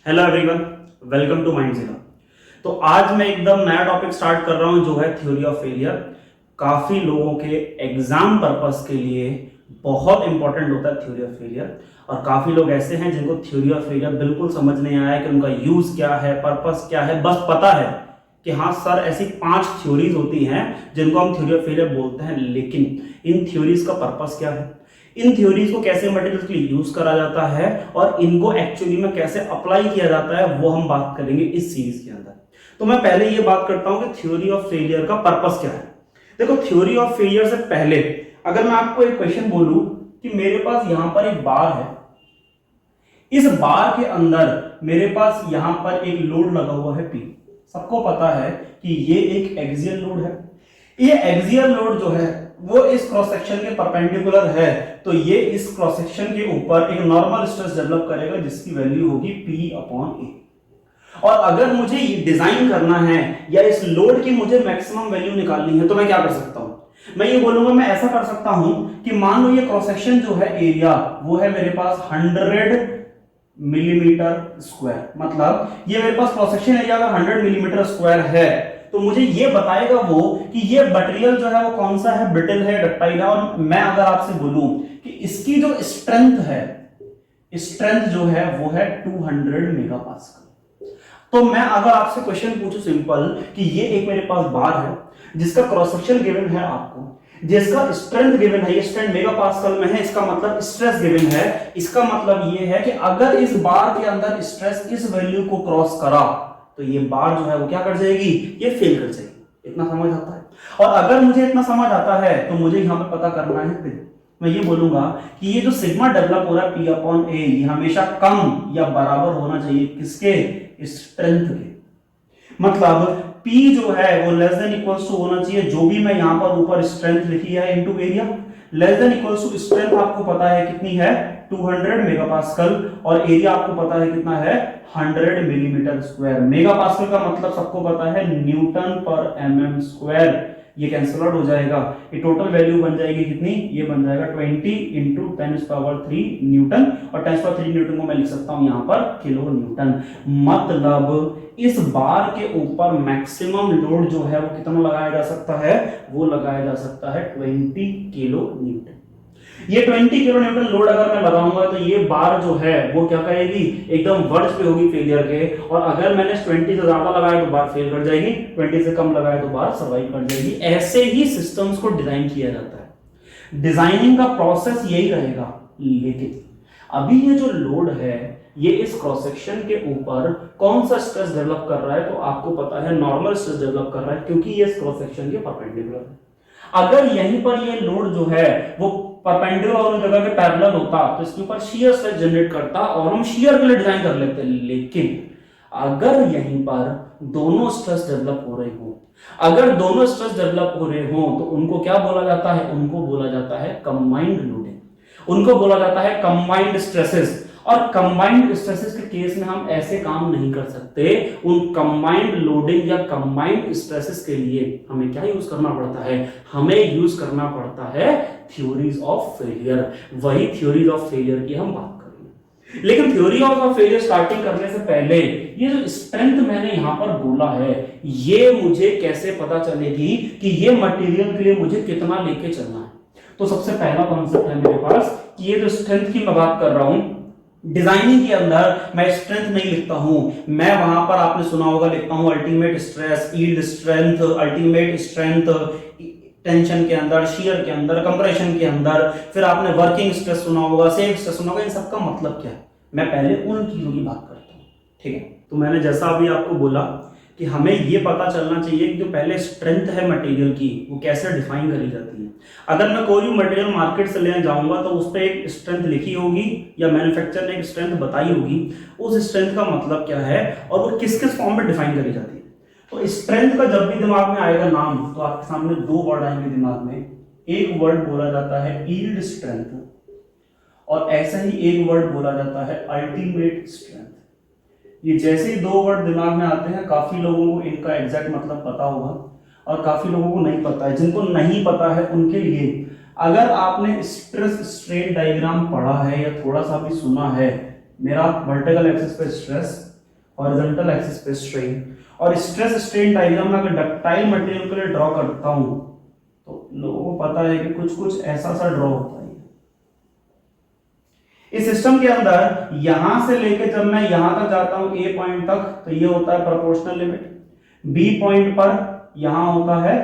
Hello everyone, welcome to माइंडजिला। तो आज मैं एकदम नया टॉपिक स्टार्ट कर रहा हूं जो है थ्योरी ऑफ फेलियर। काफी लोगों के एग्जाम पर्पस के लिए बहुत इंपॉर्टेंट होता है थ्योरी ऑफ फेलियर, और काफी लोग ऐसे हैं जिनको थ्योरी ऑफ फेलियर बिल्कुल समझ नहीं आया कि उनका यूज क्या है, पर्पस क्या है। बस पता है कि हाँ सर ऐसी 5 थ्योरीज होती हैं जिनको हम थ्योरी ऑफ फेलियर बोलते हैं, लेकिन इन थ्योरीज का पर्पस क्या है, इन थ्योरीज को कैसे मटेरियल्स के लिए यूज करा जाता है और इनको एक्चुअली में कैसे अप्लाई किया जाता है, वो हम बात करेंगे इस सीरीज के अंदर। तो मैं पहले ये बात करता हूं कि थ्योरी ऑफ फेलियर का पर्पस क्या है। देखो, थ्योरी ऑफ फेलियर से पहले अगर मैं आपको एक क्वेश्चन बोलूं कि मेरे पास यहां पर एक बार है, इस बार के अंदर मेरे पास यहां पर एक लोड लगा हुआ है P। सबको पता है कि ये एक एक्सियल लोड है। ये एक्सियल लोड जो है वो इस क्रॉस सेक्शन के परपेंडिकुलर है, तो ये इस क्रॉस सेक्शन के ऊपर एक नॉर्मल स्ट्रेस डेवलप करेगा जिसकी वैल्यू होगी P/A। और अगर मुझे ये डिजाइन करना है या इस लोड की मुझे मैक्सिमम वैल्यू निकालनी है तो मैं क्या कर सकता हूं, मैं ये बोलूंगा, मैं ऐसा कर सकता हूं कि मान लो ये क्रॉस सेक्शन जो है एरिया वो है मेरे पास 100 मिलीमीटर स्क्वायर। मतलब ये मेरे पास क्रॉस सेक्शन एरिया अगर 100 मिलीमीटर स्क्वायर है तो मुझे ये बताएगा वो कि ये मटेरियल जो है वो कौन सा है, ब्रिटल है, डक्टाइल है। और मैं अगर आपसे बोलूं कि इसकी जो स्ट्रेंथ है, स्ट्रेंथ जो है वो है 200 मेगापास्कल, तो मैं अगर आपसे क्वेश्चन पूछूं सिंपल कि ये एक मेरे पास बार है जिसका क्रॉस सेक्शन गिवन है आपको, जिसका स्ट्रेंथ गिवन है, ये स्ट्रेंथ मेगापास्कल में है, इसका मतलब स्ट्रेस गिवन है। इसका मतलब ये है कि अगर इस बार के अंदर स्ट्रेस इस वैल्यू को क्रॉस करा तो ये बार जो है वो क्या कर जाएगी, ये फेल कर जाएगी। इतना समझ आता है। और अगर मुझे इतना समझ आता है तो मुझे यहां पे पता करना है फिर मैं ये बोलूंगा कि ये जो सिग्मा डेवलप हो रहा है P/A, ये हमेशा कम या बराबर होना चाहिए किसके, स्ट्रेंथ के। मतलब P जो है वो लेस देन इक्वल्स टू होना चाहिए, जो भी मैं यहां पर ऊपर स्ट्रेंथ लिखी है into area, less than equals to strength आपको पता है कितनी है 200 मेगापास्कल, और एरिया आपको पता है कितना है 100 मिलीमीटर स्क्वायर। मेगापास्कल का मतलब सबको पता है न्यूटन पर mm स्क्वायर। ये कैंसिल आउट हो जाएगा, ये टोटल वैल्यू बन जाएगी कितनी, ये बन जाएगा 20 इंटू 10⁻³ न्यूटन, और 10⁻³ न्यूटन को मैं लिख सकता हूं यहां पर किलो न्यूटन। मतलब इस बार के ऊपर मैक्सिमम लोड जो है वो कितना लगाया जा सकता है, वो लगाया जा सकता है 20 किलो न्यूटन। ये 20 किलो न्यूटन लोड अगर मैं लगाऊंगा तो ये बार जो है वो क्या करेगी, एकदम वर्ज पे होगी फेलियर के। और अगर मैंने 20 से ज्यादा लगाया तो बार फेल कर जाएगी, 20 से कम लगाया तो बार सर्वाइव कर जाएगी। ऐसे ही सिस्टम्स को डिजाइन किया जाता है, डिजाइनिंग का प्रोसेस यही रहेगा। लेकिन अभी ये जो लोड है ये इस क्रॉस सेक्शन के ऊपर कौन सा स्ट्रेस डेवलप कर रहा है, तो आपको पता है नॉर्मल स्ट्रेस डेवलप कर रहा है, क्योंकि ये इस क्रॉस सेक्शन के परपेंडिकुलर है। अगर यहीं पर ये लोड जो है वो परपेंडिकुलर और उन जगह के पैरेलल होता तो इसके ऊपर शियर स्ट्रेस जनरेट करता और हम शियर के लिए डिजाइन कर लेते। लेकिन अगर यहीं पर दोनों स्ट्रेस डेवलप हो रहे हो, अगर दोनों स्ट्रेस डेवलप हो रहे हो तो उनको क्या बोला जाता है, उनको बोला जाता है कंबाइंड लोडिंग, उनको बोला जाता है कंबाइंड स्ट्रेसेस। और कंबाइंड स्ट्रेसेस के केस में हम ऐसे काम नहीं कर सकते। उन कंबाइंड लोडिंग या कंबाइंड स्ट्रेसेस के लिए हमें क्या यूज करना पड़ता है, हमें यूज करना पड़ता है थ्योरीज ऑफ फेलियर। वही थ्योरीज ऑफ फेलियर की हम बात करेंगे। लेकिन थ्योरी ऑफ फेलियर स्टार्टिंग करने से पहले ये जो स्ट्रेंथ मैंने यहां पर बोला है, ये मुझे कैसे पता चलेगी कि ये मटेरियल के लिए मुझे कितना लेके चलना है। तो सबसे पहला कॉन्सेप्ट है मेरे पास कि ये जो स्ट्रेंथ की मैं बात कर रहा हूं, डिजाइनिंग के अंदर मैं स्ट्रेंथ नहीं लिखता हूं, मैं वहां पर आपने सुना होगा लिखता हूं ultimate stress, yield strength, ultimate strength tension के अंदर, शियर के अंदर, कंप्रेशन के अंदर, फिर आपने वर्किंग स्ट्रेस सुना होगा, सेफ स्ट्रेस सुना होगा। इन सबका मतलब क्या है, मैं पहले उन चीजों की बात करता हूं, ठीक है। तो मैंने जैसा अभी आपको बोला कि हमें ये पता चलना चाहिए कि जो पहले स्ट्रेंथ है मटेरियल की वो कैसे डिफाइन करी जाती है। अगर मैं कोई भी मटेरियल मार्केट से लेने जाऊंगा तो उस पर एक स्ट्रेंथ लिखी होगी या मैन्युफैक्चरर ने एक स्ट्रेंथ बताई होगी, उस स्ट्रेंथ का मतलब क्या है और वो किस किस फॉर्म में डिफाइन करी जाती है। तो स्ट्रेंथ का जब भी दिमाग में आएगा नाम तो आपके सामने 2 वर्ड आएंगे दिमाग में। एक वर्ड बोला जाता है यील्ड स्ट्रेंथ और ऐसा ही एक वर्ड बोला जाता है अल्टीमेट स्ट्रेंथ। ये जैसे ही 2 वर्ड दिमाग में आते हैं काफी लोगों को इनका एग्जैक्ट मतलब पता होगा और काफी लोगों को नहीं पता है। जिनको नहीं पता है उनके लिए अगर आपने स्ट्रेस स्ट्रेन डायग्राम पढ़ा है या थोड़ा सा भी सुना है, मेरा वर्टिकल एक्सिस पे स्ट्रेस हॉरिजॉन्टल एक्सिस पे स्ट्रेन, और स्ट्रेस स्ट्रेन डायग्राम में अगर डक्टाइल मटेरियल के लिए ड्रॉ करता हूं तो लोगों को पता है कि कुछ कुछ ऐसा सा ड्रॉ होता है। इस सिस्टम के अंदर यहां से लेके जब मैं यहां तक जाता हूं ए पॉइंट तक, तो ये होता है प्रोपोर्शनल लिमिट। बी पॉइंट पर यहां होता है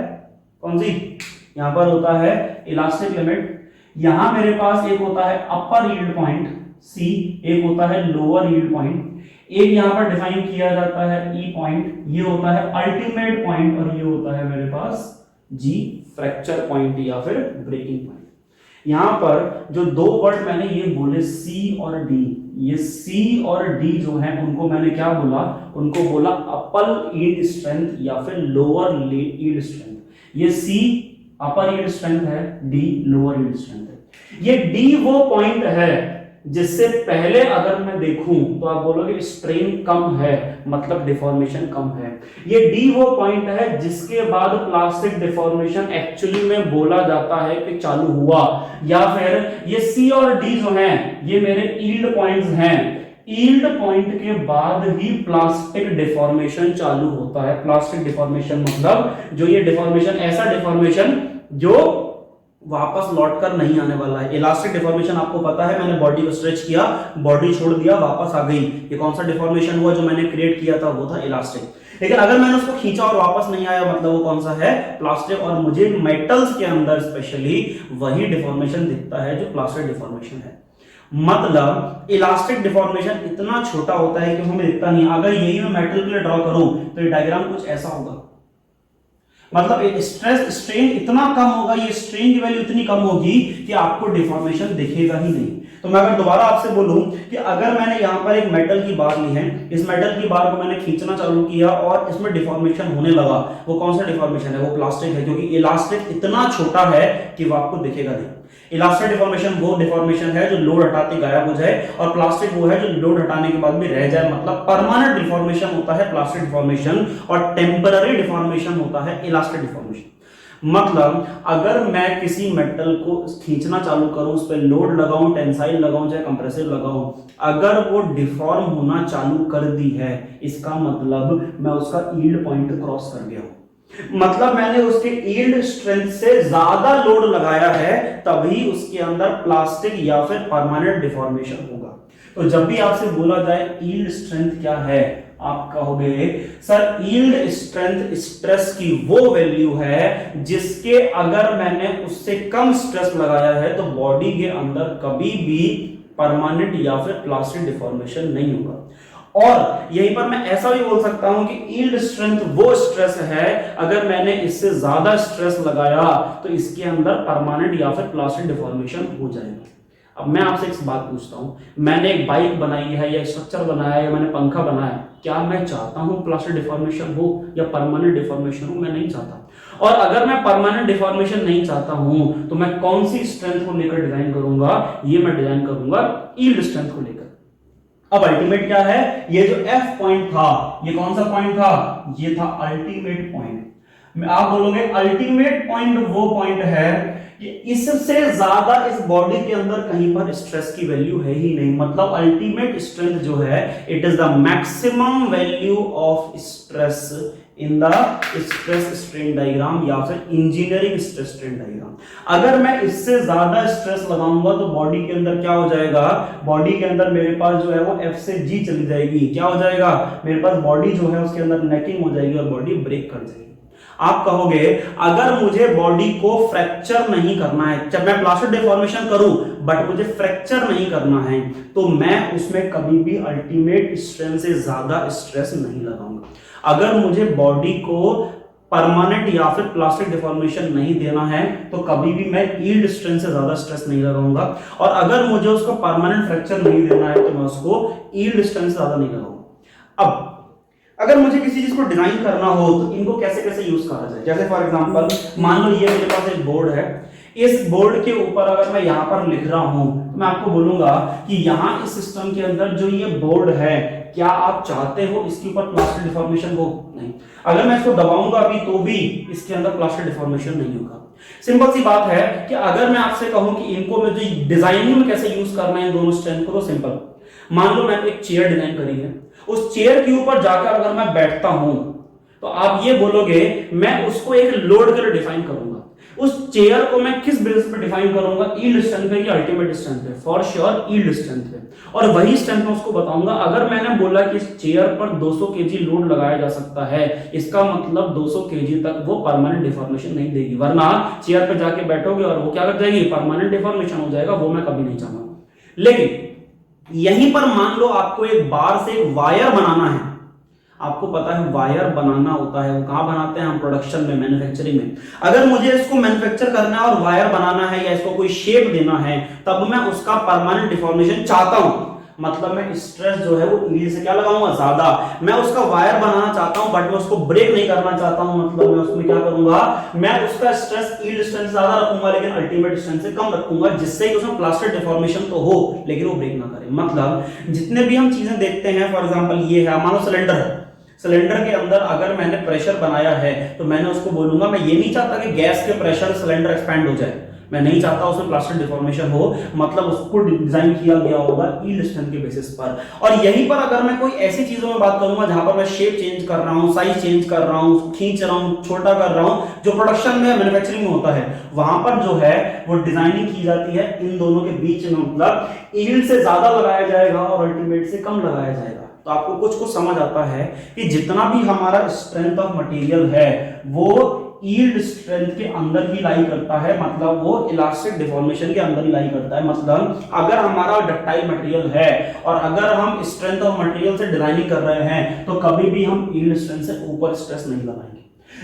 कौन सी, यहां पर होता है इलास्टिक लिमिट। यहां मेरे पास एक होता है अपर यील्ड पॉइंट सी, एक होता है लोअर यील्ड पॉइंट, एक यहां पर डिफाइन किया जाता है ई पॉइंट, ये होता है अल्टीमेट पॉइंट, और ये होता है मेरे पास जी फ्रैक्चर पॉइंट या फिर ब्रेकिंग पॉइंट। यहां पर जो दो वर्ड मैंने ये बोले सी और डी, ये सी और डी जो है उनको मैंने क्या बोला, उनको बोला अपर यील्ड स्ट्रेंथ या फिर लोअर यील्ड स्ट्रेंथ। ये सी अपर यील्ड स्ट्रेंथ है, डी लोअर यील्ड स्ट्रेंथ है। ये डी वो पॉइंट है जिससे पहले अगर मैं देखूं तो आप बोलोगे स्ट्रेन कम है, मतलब डिफॉर्मेशन कम है। ये डी वो पॉइंट है जिसके बाद प्लास्टिक डिफॉर्मेशन एक्चुअली में बोला जाता है कि चालू हुआ, या फिर ये सी और डी जो हैं ये मेरे यील्ड पॉइंट्स हैं। यील्ड पॉइंट के बाद ही प्लास्टिक डिफॉर्मेशन चालू होता है। प्लास्टिक डिफॉर्मेशन मतलब जो ये डिफॉर्मेशन, ऐसा डिफॉर्मेशन जो वापस लौट कर नहीं आने वाला है। इलास्टिक डिफॉर्मेशन आपको पता है, मैंने बॉडी को स्ट्रेच किया, बॉडी छोड़ दिया, वापस आ गई, ये कौन सा डिफॉर्मेशन हुआ, जो मैंने क्रिएट किया था वो था इलास्टिक। लेकिन अगर मैंने उसको खींचा और वापस नहीं आया, मतलब वो कौन सा है, प्लास्टिक। और मुझे मेटल्स के अंदर स्पेशली वही डिफॉर्मेशन दिखता है जो प्लास्टिक डिफॉर्मेशन है। मतलब इलास्टिक डिफॉर्मेशन इतना छोटा होता है कि हमें दिखता नहीं। अगर यही मैं मेटल के लिए ड्रॉ करूं तो ये डायग्राम कुछ ऐसा होगा। मतलब स्ट्रेस स्ट्रेन इतना कम होगा, ये स्ट्रेन की वैल्यू इतनी कम होगी कि आपको डिफॉर्मेशन दिखेगा ही नहीं। तो मैं अगर दोबारा आपसे बोलूं कि अगर मैंने यहां पर एक मेटल की बार ली है, इस मेटल की बार को मैंने खींचना चालू किया और इसमें डिफॉर्मेशन होने लगा, वो कौन सा डिफॉर्मेशन है, वो प्लास्टिक है, क्योंकि इलास्टिक इतना छोटा है कि वो आपको दिखेगा नहीं। इलास्टिक डिफॉर्मेशन वो डिफॉर्मेशन है जो लोड हटाते गायब हो जाए, और प्लास्टिक वो है जो लोड हटाने के बाद भी रह जाए। मतलब परमानेंट डिफॉर्मेशन होता है प्लास्टिक डिफॉर्मेशन, और टेम्पररी डिफॉर्मेशन होता है इलास्टिक डिफॉर्मेशन। मतलब अगर मैं किसी मेटल को खींचना चालू करूं, उस पर लोड लगाऊं, टेंसाइल लगाऊं, चाहे कंप्रेसिव लगाऊं, अगर वो डिफॉर्म होना चालू कर दी है, इसका मतलब मैं उसका यील्ड पॉइंट क्रॉस कर गया हूं। मतलब मैंने उसके यील्ड स्ट्रेंथ से ज्यादा लोड लगाया है, तभी उसके अंदर प्लास्टिक या फिर परमानेंट डिफॉर्मेशन होगा। तो जब भी आपसे बोला जाए यील्ड स्ट्रेंथ क्या है, आप कहोगे सर यील्ड स्ट्रेंथ स्ट्रेस की वो वैल्यू है जिसके अगर मैंने उससे कम स्ट्रेस लगाया है तो बॉडी के अंदर कभी भी परमानेंट या फिर प्लास्टिक डिफॉर्मेशन नहीं होगा। और यहीं पर मैं ऐसा भी बोल सकता हूं कि यील्ड स्ट्रेंथ वो स्ट्रेस है अगर मैंने इससे ज्यादा स्ट्रेस लगाया तो इसके अंदर परमानेंट या फिर प्लास्टिक डिफॉर्मेशन हो जाएगा। अब मैं आपसे एक बात पूछता हूं, मैंने एक बाइक बनाई है या स्ट्रक्चर बनाया है या मैंने पंखा बनाया, क्या मैं चाहता हूं प्लास्टिक डिफॉर्मेशन हो या परमानेंट डिफॉर्मेशन हो? मैं नहीं चाहता। और अगर मैं परमानेंट डिफॉर्मेशन नहीं चाहता हूं तो मैं कौन सी स्ट्रेंथ को लेकर डिजाइन करूंगा? ये मैं डिजाइन करूंगा यील्ड स्ट्रेंथ को लेकर। अब अल्टीमेट क्या है, ये जो एफ पॉइंट था, ये कौन सा पॉइंट था? ये था अल्टीमेट पॉइंट। आप बोलोगे अल्टीमेट पॉइंट वो पॉइंट है कि इससे ज्यादा इस बॉडी के अंदर कहीं पर स्ट्रेस की वैल्यू है ही नहीं। मतलब अल्टीमेट स्ट्रेंथ जो है, it is the maximum value of stress in the stress strain diagram या फिर इंजीनियरिंग स्ट्रेस स्ट्रेन डायग्राम। अगर मैं इससे ज्यादा स्ट्रेस लगाऊंगा तो बॉडी के अंदर क्या हो जाएगा? बॉडी के अंदर मेरे पास जो है वो एफ से जी चली जाएगी। क्या हो जाएगा? मेरे पास बॉडी जो है उसके अंदर नेकिंग हो जाएगी और बॉडी ब्रेक कर जाएगी। आप कहोगे अगर मुझे बॉडी को फ्रैक्चर नहीं करना है, जब मैं प्लास्टिक डिफॉर्मेशन करूं बट मुझे फ्रैक्चर नहीं करना है, तो मैं उसमें कभी भी अल्टीमेट स्ट्रेंथ से ज्यादा स्ट्रेस नहीं लगाऊंगा। अगर मुझे बॉडी को परमानेंट या फिर प्लास्टिक डिफॉर्मेशन नहीं देना है तो कभी भी मैं यील्ड स्ट्रेंथ से ज्यादा स्ट्रेस नहीं लगाऊंगा, और अगर मुझे उसको परमानेंट फ्रैक्चर नहीं देना है तो मैं उसको यील्ड स्ट्रेंथ से ज्यादा नहीं लगाऊंगा। अब अगर मुझे किसी चीज को डिजाइन करना हो तो इनको कैसे कैसे यूज करा जाए? जैसे फॉर एग्जांपल मान लो ये मेरे पास एक बोर्ड है, इस बोर्ड के ऊपर अगर मैं यहां पर लिख रहा हूं तो मैं आपको बोलूंगा कि यहां इस सिस्टम के अंदर जो ये बोर्ड है, क्या आप चाहते हो इसके ऊपर प्लास्टिक डिफॉर्मेशन हो? नहीं। अगर मैं इसको दबाऊंगा अभी तो भी इसके अंदर प्लास्टिक डिफॉर्मेशन नहीं होगा। सिंपल सी बात है कि अगर मैं आपसे कहूं कि इनको मैं जो डिजाइनिंग में कैसे यूज करना है इन दोनों स्ट्रेंथ को, तो सिंपल। मान लो मैंने एक चेयर डिजाइन करी है, उस चेयर के ऊपर जाकर अगर मैं बैठता हूं तो आप ये बोलोगे मैं उसको एक लोड के लिए डिफाइन करूंगा। उस चेयर को मैं किस बेसिस पे डिफाइन करूंगा, यील्ड स्ट्रेंथ पे या अल्टीमेट स्ट्रेंथ पे? फॉर श्योर यील्ड स्ट्रेंथ पे। और वही स्ट्रेंथ मैं उसको बताऊंगा। अगर मैंने बोला कि इस चेयर पर 200 केजी लोड लगाया जा सकता है, इसका मतलब 200 केजी तक वो परमानेंट डिफॉर्मेशन नहीं देगी, वरना चेयर पर जाके बैठोगे और वो क्या कर जाएगी, परमानेंट डिफॉर्मेशन हो जाएगा। वो मैं कभी नहीं चाहूंगा। लेकिन यहीं पर मान लो आपको एक बार से एक वायर बनाना है। आपको पता है वायर बनाना होता है, वो कहां बनाते हैं हम? प्रोडक्शन में, मैन्युफैक्चरिंग में। अगर मुझे इसको मैन्युफैक्चर करना है और वायर बनाना है या इसको कोई शेप देना है, तब मैं उसका परमानेंट डिफॉर्मेशन चाहता हूं। मतलब मैं स्ट्रेस जो है वो यील्ड से क्या लगाऊंगा, ज्यादा। मैं उसका वायर बनाना चाहता हूं बट मैं उसको ब्रेक नहीं करना चाहता हूं, मतलब मैं उसमें क्या करूंगा, मैं उसका स्ट्रेस यील्ड स्ट्रेंथ ज्यादा रखूंगा लेकिन अल्टीमेट स्ट्रेंथ से कम रखूंगा, जिससे कि उसमें प्लास्टिक डिफॉर्मेशन तो हो लेकिन वो ब्रेक ना करे। मतलब जितने भी हम चीजें देखते हैं, फॉर एग्जांपल ये है, मानो सिलेंडर है। सिलेंडर के अंदर अगर मैंने प्रेशर बनाया है तो मैंने उसको बोलूंगा, मैं ये नहीं चाहता कि गैस के प्रेशर सिलेंडर एक्सपैंड हो जाए, मैं नहीं चाहता उसमें प्लास्टिक डिफॉर्मेशन हो, मतलब उसको डिजाइन किया गया होगा यील्ड स्ट्रेंथ के बेसिस पर। और यहीं पर अगर मैं कोई ऐसी चीजों में बात करूंगा जहां पर मैं शेप चेंज कर रहा हूं, साइज चेंज कर रहा हूं, खींच रहा हूं, छोटा कर रहा हूं, जो प्रोडक्शन में मैन्युफैक्चरिंग में होता है, वहां पर जो है वो डिजाइनिंग की जाती है इन दोनों के बीच में। मतलब यील्ड से ज्यादा लगाया जाएगा और अल्टीमेट से कम लगाया जाएगा। तो आपको कुछ समझ आता है कि जितना भी हमारा स्ट्रेंथ ऑफ मटेरियल है वो यील्ड स्ट्रेंथ के अंदर ही लाई करता है, मतलब वो इलास्टिक डिफॉर्मेशन के अंदर ही लाई करता है। मतलब अगर हमारा डक्टाइल मटेरियल है और अगर हम स्ट्रेंथ ऑफ मटेरियल से डिजाइनिंग कर रहे हैं तो कभी भी हम यील्ड स्ट्रेंथ से ऊपर स्ट्रेस नहीं लगाएंगे।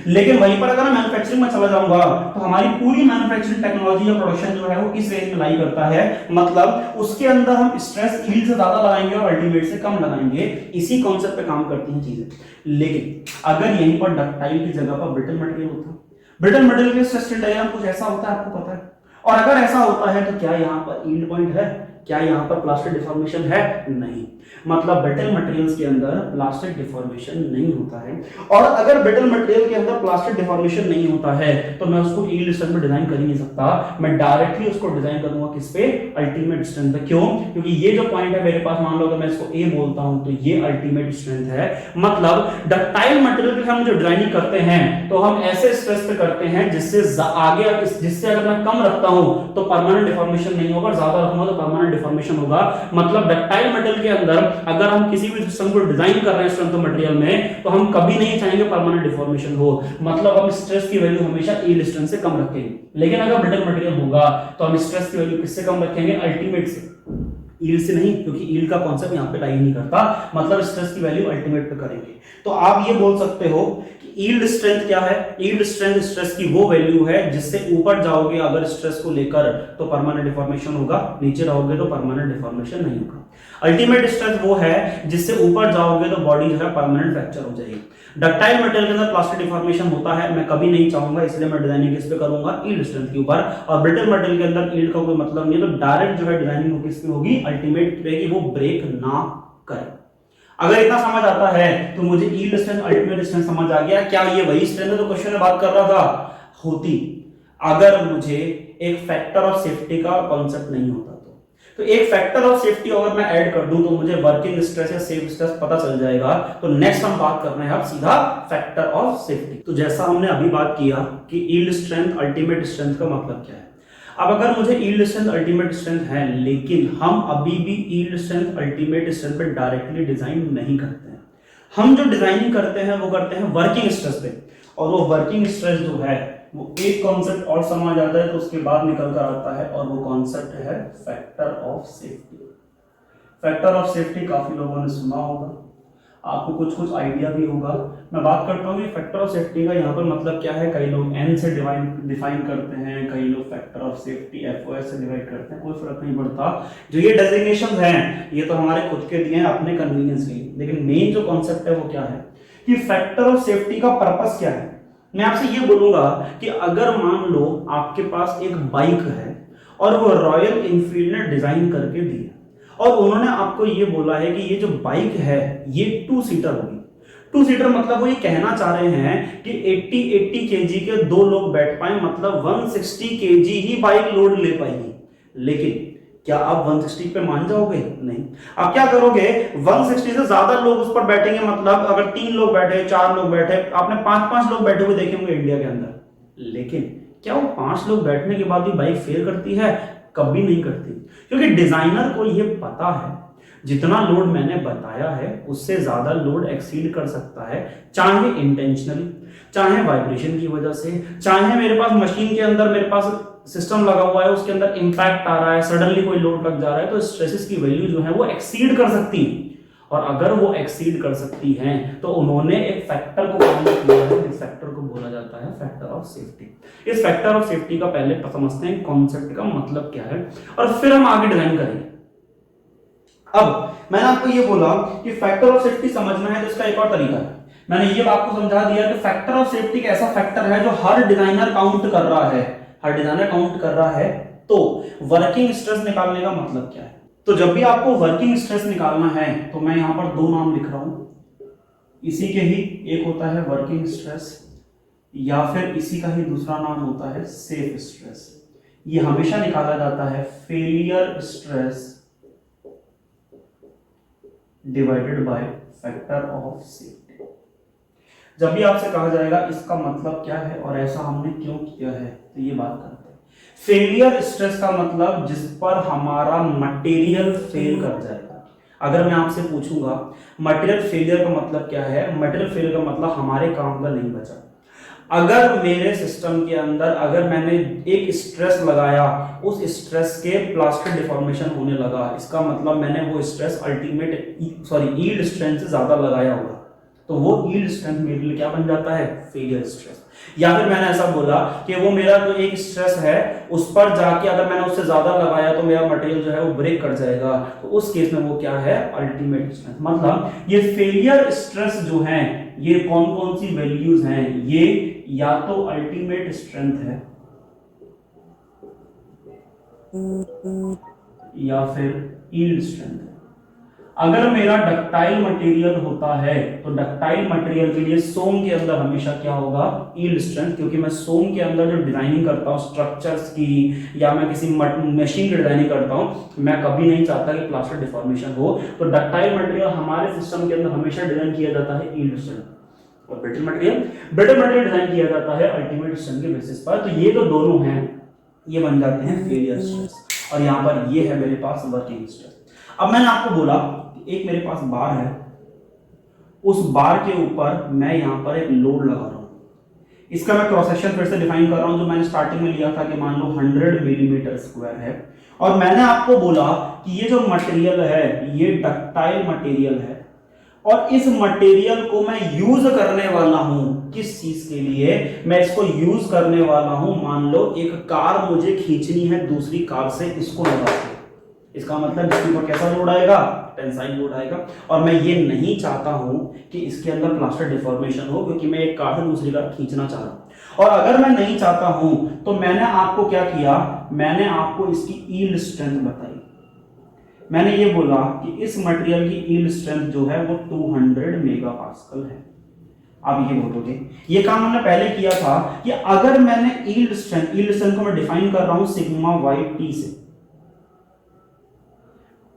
लेकिन वहीं पर अगर मैं मैन्युफैक्चरिंग में चला जाऊंगा तो हमारी पूरी मैन्युफैक्चरिंग टेक्नोलॉजी या प्रोडक्शन जो है वो किस रेंज में लाई करता है, मतलब उसके अंदर हम स्ट्रेस यील्ड से ज्यादा लगाएंगे और अल्टीमेट से कम लगाएंगे। इसी कॉन्सेप्ट पे काम करती हैं चीजें। लेकिन अगर यहीं पर डक्टाइल की जगह पर ब्रिटल मटेरियल होता, ब्रिटल मटेरियल के स्ट्रेस डायग्राम कुछ ऐसा होता है, आपको पता है। और अगर ऐसा होता है तो क्या यहाँ पर यील्ड पॉइंट है, क्या यहाँ पर प्लास्टिक डिफॉर्मेशन है? नहीं। मतलब ब्रिटल मटेरियल्स के अंदर प्लास्टिक डिफॉर्मेशन नहीं होता है। और अगर ब्रिटल मटेरियल के अंदर प्लास्टिक डिफॉर्मेशन नहीं होता है तो मैं उसको यील्ड स्ट्रेंथ में डिजाइन कर ही नहीं सकता, मैं डायरेक्टली उसको डिजाइन करूंगा किस पे, अल्टीमेट स्ट्रेंथ पे। क्यों? क्योंकि ये जो पॉइंट है मेरे पास, मान लो अगर मैं इसको ए बोलता हूं तो ये अल्टीमेट स्ट्रेंथ है। मतलब डक्टाइल मटेरियल पे हम जो डिजाइनिंग करते हैं तो हम ऐसे स्ट्रेस पे करते हैं जिससे आगे, जिससे अगर मैं कम रखता हूं तो परमानेंट डिफॉर्मेशन नहीं होगा, ज्यादा रखूंगा तो परमानेंट डिफॉर्मेशन होगा। मतलब डक्टाइल मटेरियल के अंदर अगर हम किसी भी सिस्टम को डिजाइन कर रहे हैं स्ट्रेंथ ऑफ मटेरियल में तो हम कभी नहीं चाहेंगे परमानेंट डिफॉर्मेशन हो। मतलब हम स्ट्रेस की वैल्यू हमेशा यील्ड स्ट्रेंथ से कम रखेंगे। लेकिन अगर ब्रिटल मटेरियल होगा तो हम स्ट्रेस की वैल्यू किससे कम रखेंगे, अल्टीमेट से, यील्ड से नहीं, क्योंकि यील्ड का कॉन्सेप्ट यहां पे लाई नहीं करता। मतलब स्ट्रेस की वैल्यू अल्टीमेट पे करेंगे। तो आप ये बोल सकते हो कि यील्ड स्ट्रेंथ क्या है? यील्ड स्ट्रेंथ स्ट्रेस की वो वैल्यू है जिससे ऊपर जाओगे अगर स्ट्रेस को लेकर तो परमानेंट डिफॉर्मेशन होगा, नीचे रहोगे तो परमानेंट डिफॉर्मेशन नहीं होगा। अल्टीमेट स्ट्रेंथ वो है जिससे ऊपर जाओगे तो बॉडी जो है परमानेंट फ्रैक्चर हो जाएगी। डक्टाइल मटेरियल के अंदर प्लास्टिक डिफॉर्मेशन होता है, मैं कभी नहीं चाहूंगा, इसलिए मैं डिजाइनिंग किस पे करूंगा, यील्ड स्ट्रेंथ के ऊपर। और ब्रिटल मटेरियल के अंदर यील्ड का कोई मतलब नहीं है, तो डायरेक्ट जो है डिजाइनिंग किस पे होगी, अल्टीमेट पे, कि वो ब्रेक ना करे। अगर इतना समझ आता है तो मुझे यील्ड स्ट्रेंथ अल्टीमेट स्ट्रेंथ समझ आ गया। क्या ये वही स्ट्रेंथ है तो क्वेश्चन में बात कर रहा था? होती अगर मुझे एक फैक्टर ऑफ सेफ्टी का कॉन्सेप्ट नहीं होता तो एक फैक्टर ऑफ सेफ्टी अगर मैं ऐड कर दूं तो मुझे वर्किंग स्ट्रेस या सेफ स्ट्रेस पता चल जाएगा। तो नेक्स्ट हम बात कर रहे हैं अब सीधा फैक्टर ऑफ सेफ्टी। तो जैसा हमने अभी बात किया कि यील्ड स्ट्रेंथ अल्टीमेट स्ट्रेंथ का मतलब क्या है। अब अगर मुझे यील्ड स्ट्रेंथ अल्टीमेट स्ट्रेंथ है लेकिन हम अभी भी यील्ड स्ट्रेंथ अल्टीमेट स्ट्रेंथ पे डायरेक्टली डिजाइन नहीं करते हैं, हम जो डिजाइनिंग करते हैं वो करते हैं वर्किंग स्ट्रेस पे। और वो वर्किंग स्ट्रेस जो है वो एक कॉन्सेप्ट और समझ आता है तो उसके बाद निकल कर आता है और वो कॉन्सेप्ट है factor of safety. Factor of safety काफी लोगों ने सुना होगा, आपको कुछ आइडिया भी होगा। मैं बात करता हूँ कि फैक्टर ऑफ सेफ्टी का यहाँ पर मतलब क्या है। कई लोग एन से डिफाइन करते हैं, कई लोग फैक्टर ऑफ सेफ्टी एफओएस से डिवाइड करते हैं, कोई फर्क नहीं पड़ता। जो ये डेजिग्नेशन हैं ये तो हमारे खुद के दिए हैं अपने कन्वीनियंस के लिए, लेकिन मेन जो कॉन्सेप्ट है वो क्या है कि फैक्टर ऑफ सेफ्टी का पर्पस क्या है। मैं आपसे ये बोलूंगा कि अगर मान लो आपके पास एक बाइक है और वो रॉयल एनफील्ड ने डिजाइन करके दी है और उन्होंने आपको ये बोला है कि ये जो बाइक है ये 2 सीटर होगी। 2 सीटर मतलब वो ये कहना चाह रहे हैं कि 80 केजी के 2 लोग बैठ पाए, मतलब 160 केजी ही बाइक लोड ले पाएगी। लेकिन क्या आप 160 पे मान जाओगे? नहीं। आप क्या करोगे, 160 से ज्यादा लोग उस पर बैठेंगे, मतलब अगर 3 लोग बैठे, 4 लोग बैठे, आपने 5-5 लोग बैठे हुए देखे होंगे इंडिया के अंदर, लेकिन क्या वो 5 लोग बैठने के बाद भी बाइक फेल करती है? कभी नहीं करती, क्योंकि डिजाइनर को ये पता है जितना लोड मैंने बताया है उससे ज्यादा लोड एक्सीड कर सकता है, चाहे इंटेंशनली, चाहे वाइब्रेशन की वजह से, चाहे मेरे पास मशीन के अंदर मेरे पास सिस्टम लगा हुआ है उसके अंदर इंपैक्ट आ रहा है, सडनली कोई लोड लग जा रहा है, तो स्ट्रेसेस की वैल्यू जो है वो एक्सीड कर सकती है। और अगर वो एक्सीड कर सकती हैं तो उन्होंने एक फैक्टर को काम किया है, इस फैक्टर को बोला जाता है फैक्टर ऑफ सेफ्टी। इस फैक्टर ऑफ सेफ्टी का पहले समझते हैं कॉन्सेप्ट का मतलब क्या है, और फिर हम आगे डिजाइन करेंगे। अब मैंने आपको ये बोला कि फैक्टर ऑफ सेफ्टी समझना है तो इसका एक और तरीका है। मैंने ये आपको समझा दिया कि फैक्टर ऑफ सेफ्टी एक ऐसा फैक्टर है जो हर डिजाइनर काउंट कर रहा है, हर डिजाइनर काउंट कर रहा है। तो वर्किंग स्ट्रेस निकालने का मतलब क्या है? तो जब भी आपको वर्किंग स्ट्रेस निकालना है तो मैं यहां पर 2 नाम लिख रहा हूं, इसी के ही एक होता है वर्किंग स्ट्रेस, या फिर इसी का ही दूसरा नाम होता है सेफ स्ट्रेस। ये हमेशा निकाला जाता है failure stress divided by factor of safety. जब भी आपसे कहा जाएगा इसका मतलब क्या है और ऐसा हमने क्यों किया है, तो ये बात करते हैं। फेलियर स्ट्रेस का मतलब जिस पर हमारा मटेरियल फेल कर जाएगा। अगर मैं आपसे पूछूंगा मटेरियल फेलियर का मतलब क्या है, मटेरियल फेलियर का मतलब हमारे काम का नहीं बचा। अगर मेरे सिस्टम के अंदर अगर मैंने एक स्ट्रेस लगाया, उस स्ट्रेस के प्लास्टिक डिफॉर्मेशन होने लगा, इसका मतलब मैंने वो स्ट्रेस यील्ड स्ट्रेंथ से ज्यादा लगाया होगा, तो वो यील्ड स्ट्रेंथ मेरे लिए क्या बन जाता है, फेलियर स्ट्रेस। या फिर मैंने ऐसा बोला कि वो मेरा जो एक स्ट्रेस है उस पर जाके अगर मैंने उससे ज्यादा लगाया तो मेरा मटेरियल जो है वो ब्रेक कर जाएगा, तो उस केस में वो क्या है, अल्टीमेट स्ट्रेंथ। मतलब ये फेलियर स्ट्रेस जो है ये कौन कौन सी वैल्यूज हैं, ये या तो अल्टीमेट स्ट्रेंथ है या फिर यील्ड स्ट्रेंथ है। अगर मेरा डक्टाइल मटेरियल होता है तो डक्टाइल मटेरियल के लिए सोम के अंदर हमेशा क्या होगा, यील्ड स्ट्रेंथ, क्योंकि मैं सोम के अंदर जो डिजाइनिंग करता हूं स्ट्रक्चर्स की या मैं किसी मशीन की डिजाइनिंग करता हूं, मैं कभी नहीं चाहता कि प्लास्टिक डिफॉर्मेशन हो, तो डक्टाइल मटेरियल हमारे सिस्टम के अंदर हमेशा डिजाइन किया जाता है यील्ड स्ट्रेंथ। और ब्रिटल मटेरियल डिजाइन किया जाता है अल्टीमेट स्ट्रेंथ के बेसिस पर। तो ये जो दोनों हैं ये बन जाते हैं फेलियर स्ट्रेस, और यहाँ पर ये है मेरे पास वर्किंग स्ट्रेस। अब मैंने आपको बोला एक मेरे पास बार है, उस बार के ऊपर मैं यहां पर एक लोड लगा रहा हूं। इसका मैं क्रॉस सेक्शन फिर से डिफाइन कर रहा हूं, जो मैंने स्टार्टिंग में लिया था कि मान लो 100 मिलीमीटर स्क्वायर है, और मैंने आपको बोला कि ये जो मटेरियल है ये डक्टाइल मटेरियल है, और इस मटेरियल को मैं यूज करने वाला हूं। किस चीज के लिए मैं इसको यूज करने वाला हूं? मान लो एक कार मुझे खींचनी है दूसरी कार से इसको लगा के, इसका मतलब इसके ऊपर कैसा लोड आएगा, टेंसाइल लोड आएगा। और मैं ये नहीं चाहता हूं कि इसके अंदर प्लास्टिक डिफॉर्मेशन हो, क्योंकि मैं एक कार से दूसरी कार खींचना चाह रहा हूं। और अगर मैं नहीं चाहता हूं तो मैंने आपको क्या किया, मैंने आपको इसकी यील्ड स्ट्रेंथ बताई। मैंने ये बोला कि इस मटेरियल की यील्ड स्ट्रेंथ जो है वो 200 मेगापास्कल है। आप ये बोलोगे ये काम हमने पहले किया था कि अगर मैंने यील्ड स्ट्रेंथ को मैं डिफाइन कर रहा हूं सिग्मा वाई टी से।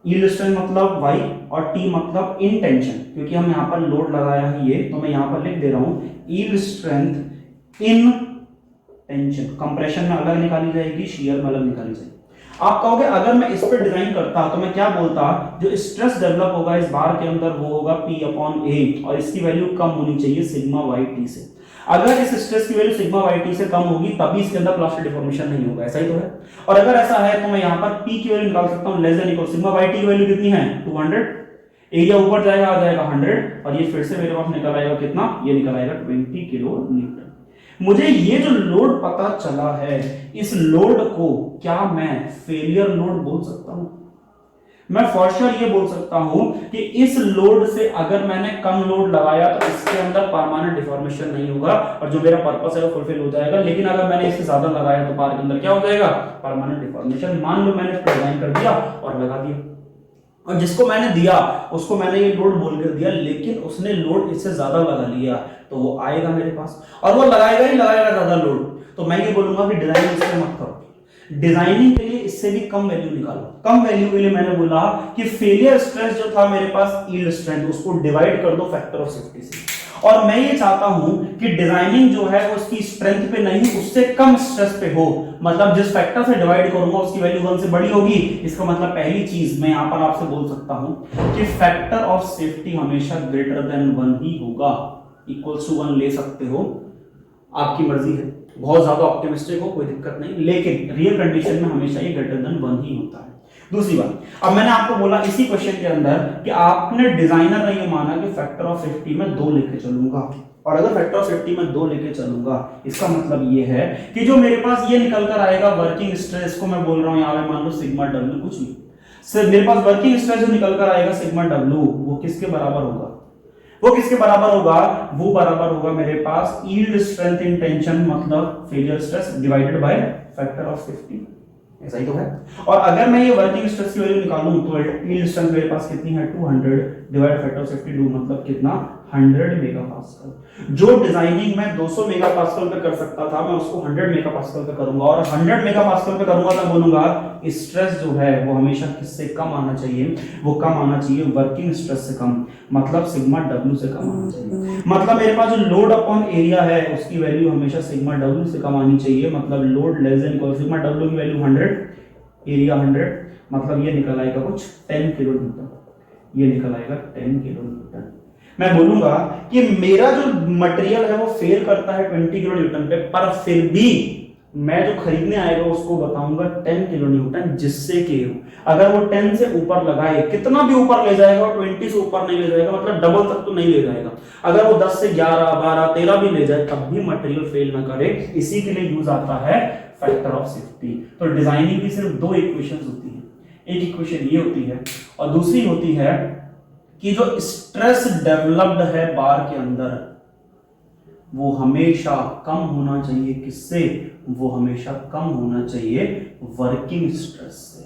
यील्ड स्ट्रेंथ मतलब y और t मतलब इन टेंशन, क्योंकि हम यहां पर लोड लगाया है ये, तो मैं यहां पर लिख दे रहा हूं yield strength in tension. Compression में अलग निकाली जाएगी, शियर में अलग निकाली जाएगी। आप कहोगे अगर मैं इस पर डिजाइन करता तो मैं क्या बोलता, जो स्ट्रेस डेवलप होगा इस बार के अंदर वो होगा P/A, और इसकी वैल्यू कम होनी चाहिए सिग्मा वाई टी से। अगर इस स्ट्रेस की वैल्यू सिग्मा वाई टी से कम होगी तभी इसके अंदर प्लास्टिक डिफॉर्मेशन नहीं होगा, ऐसा ही तो है। और अगर ऐसा है तो मैं यहाँ पर P की वैल्यू निकाल सकता हूँ less than equal sigma Y T की वैल्यू कितनी है 200, एरिया ऊपर जाएगा आ जाएगा 100, और ये फिर से मेरे पास निकल आएगा कितना, ये निकल आएगा 20 किलो न्यूटन। मुझे ये जो लोड पता चला है, इस लोड को क्या मैं फेलियर लोड बोल सकता हूं? मैं फॉर श्योर ये बोल सकता हूं कि इस लोड से अगर मैंने कम लोड लगाया तो इसके अंदर परमानेंट डिफॉर्मेशन नहीं होगा, और जो मेरा पर्पस है वो फुलफिल हो जाएगा। लेकिन अगर मैंने इससे ज्यादा लगाया तो बार के अंदर क्या हो जाएगा, परमानेंट डिफॉर्मेशन। मान लो मैंने इसको डिजाइन कर दिया और लगा दिया, और जिसको मैंने दिया उसको मैंने ये लोड बोल कर दिया, लेकिन उसने लोड इससे ज्यादा लगा लिया, तो वो आएगा मेरे पास और वो लगाएगा ही लगाएगा ज्यादा लोड। तो मैं ये बोलूंगा कि डिजाइन इससे मत करो, डिजाइनिंग के लिए इससे भी कम वैल्यू निकालो। कम वैल्यू के लिए मैंने बोला कि फेलियर स्ट्रेस जो था मेरे पास यील्ड स्ट्रेंथ, उसको डिवाइड कर दो फैक्टर ऑफ सेफ्टी से। और मैं ये चाहता हूं कि डिजाइनिंग जो है वो उसकी स्ट्रेंथ पे नहीं, उससे कम स्ट्रेस पे हो। मतलब जिस फैक्टर से डिवाइड करूंगा उसकी वैल्यू 1 से बड़ी होगी। इसका मतलब पहली चीज मैं यहां पर आपसे बोल सकता हूं कि फैक्टर ऑफ सेफ्टी हमेशा ग्रेटर देन 1 ही होगा। इक्वल्स टू 1 ले सकते हो, आपकी मर्जी है, बहुत ज्यादा ऑप्टिमिस्टिक हो कोई दिक्कत नहीं, लेकिन रियल कंडीशन में हमेशा ये ग्रेटर देन 1 ही होता है। दूसरी बात, अब मैंने आपको बोला इसी क्वेश्चन के अंदर कि आपने डिजाइनर ने ये माना कि फैक्टर ऑफ सेफ्टी में 2 लेके चलूंगा, और अगर फैक्टर ऑफ सेफ्टी में 2 लेके चलूंगा इसका मतलब ये है कि जो मेरे पास ये निकल कर आएगा वर्किंग स्ट्रेस को मैं बोल रहा हूं यहां पे, मान लो सिग्मा डब्ल्यू कुछ भी, सर मेरे पास वर्किंग स्ट्रेस जो निकल कर आएगा सिग्मा डब्ल्यू, वो किसके बराबर होगा? वो किसके बराबर होगा? वो बराबर होगा मेरे पास यील्ड स्ट्रेंथ इन टेंशन, मतलब failure stress divided by factor of safety. ऐसा ही तो है। और अगर मैं ये वर्किंग स्ट्रेस की वैल्यू निकालूं तो यील्ड स्ट्रेंथ मेरे पास कितनी है? 200 डिवाइड फैक्टर ऑफ सेफ्टी 2, मतलब कितना? 100 मेगापास्कल। जो डिजाइनिंग में 200 मेगापास्कल पे कर सकता था मैं उसको 100 मेगापास्कल पे करूंगा, और 100 मेगापास्कल पे करूंगा तो बोलूंगा स्ट्रेस जो है वो हमेशा किससे कम आना चाहिए? वो कम आना चाहिए वर्किंग स्ट्रेस से कम, मतलब सिग्मा डब्ल्यू से कम आना चाहिए। मतलब मेरे पास जो लोड अपॉन एरिया है उसकी वैल्यू हमेशा सिग्मा डब्ल्यू से कम आनी चाहिए। मतलब load less than equal sigma W की वैल्यू 100, एरिया 100, मतलब ये निकल आएगा कुछ 10 किलो न्यूटन, ये निकल आएगा 10 किलो न्यूटन। मैं बोलूंगा कि मेरा जो मटेरियल है वो फेल करता है 20 किलो न्यूटन पे, पर फिर भी मैं जो खरीदने आएगा उसको बताऊंगा 10 किलो न्यूटन, जिससे कि अगर वो 10 से ऊपर लगाए, कितना भी ऊपर ले जाएगा, वो 20 से ऊपर नहीं ले जाएगा, मतलब डबल तक तो नहीं ले जाएगा। अगर वो 10 से 11, 12, 13 भी ले जाए तब भी मटेरियल फेल ना करे। इसी के लिए यूज आता है फैक्टर ऑफ सेफ्टी। तो डिजाइनिंग की सिर्फ 2 इक्वेशंस होती है, एक इक्वेशन ये होती है और दूसरी होती है कि जो स्ट्रेस डेवलप्ड है बार के अंदर वो हमेशा कम होना चाहिए। किससे? वो हमेशा कम होना चाहिए वर्किंग स्ट्रेस से।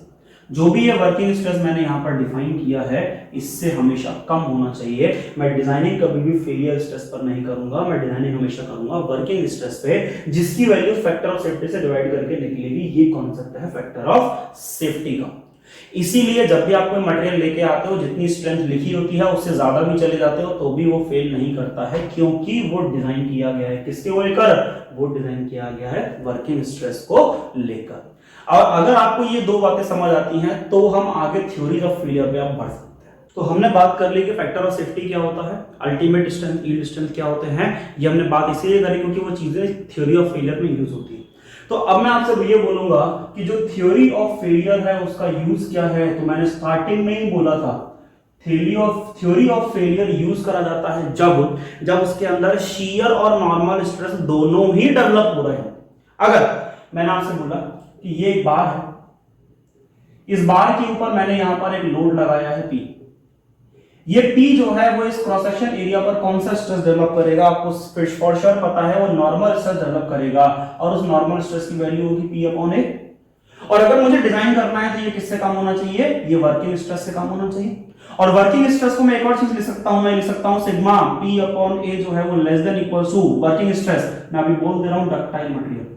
जो भी ये वर्किंग स्ट्रेस मैंने यहां पर डिफाइन किया है इससे हमेशा कम होना चाहिए। मैं डिजाइनिंग कभी भी फेलियर स्ट्रेस पर नहीं करूंगा, मैं डिजाइनिंग हमेशा करूंगा वर्किंग स्ट्रेस पे, जिसकी वैल्यू फैक्टर ऑफ सेफ्टी से डिवाइड करके निकलेगी। ये कॉन्सेप्ट है फैक्टर ऑफ सेफ्टी का। इसीलिए जब भी आप कोई मटेरियल लेके आते हो जितनी स्ट्रेंथ लिखी होती है उससे ज्यादा भी चले जाते हो तो भी वो फेल नहीं करता है, क्योंकि वो डिजाइन किया गया है किसके को लेकर? वो डिजाइन किया गया है वर्किंग स्ट्रेस को लेकर। और अगर आपको ये 2 बातें समझ आती हैं तो हम आगे थ्योरीज ऑफ फेलियर पे आप बढ़ सकते हैं। तो हमने बात कर ली कि फैक्टर ऑफ सेफ्टी क्या होता है, अल्टीमेट स्ट्रेंथ, यील्ड स्ट्रेंथ क्या होते हैं। ये हमने बात इसीलिए करी क्योंकि वो चीजें थ्योरी ऑफ फेलियर में यूज होती है। तो अब मैं आपसे ये बोलूंगा कि जो थ्योरी ऑफ फेलियर है उसका यूज क्या है। तो मैंने स्टार्टिंग में ही बोला था थ्योरी ऑफ फेलियर यूज करा जाता है जब उसके अंदर शियर और नॉर्मल स्ट्रेस दोनों ही डेवलप हो रहे हैं। अगर मैंने आपसे बोला कि ये एक बार है, इस बार के ऊपर मैंने यहां पर एक लोड लगाया है P, ये P जो है वो इस क्रॉस सेक्शन एरिया पर कौन सा स्ट्रेस डेवलप करेगा? आपको फॉर श्योर पता है वो नॉर्मल स्ट्रेस डेवलप करेगा, और उस नॉर्मल स्ट्रेस की वैल्यू होगी P/A। और अगर मुझे डिजाइन करना है तो ये किससे कम होना चाहिए? ये वर्किंग स्ट्रेस से कम होना चाहिए। और वर्किंग स्ट्रेस को मैं एक और चीज लिख सकता हूं, मैं लिख सकता हूं सिग्मा P/A जो है वो less than equal to working stress, मैं अभी बोल दे रहा हूं डक्टाइल मटेरियल।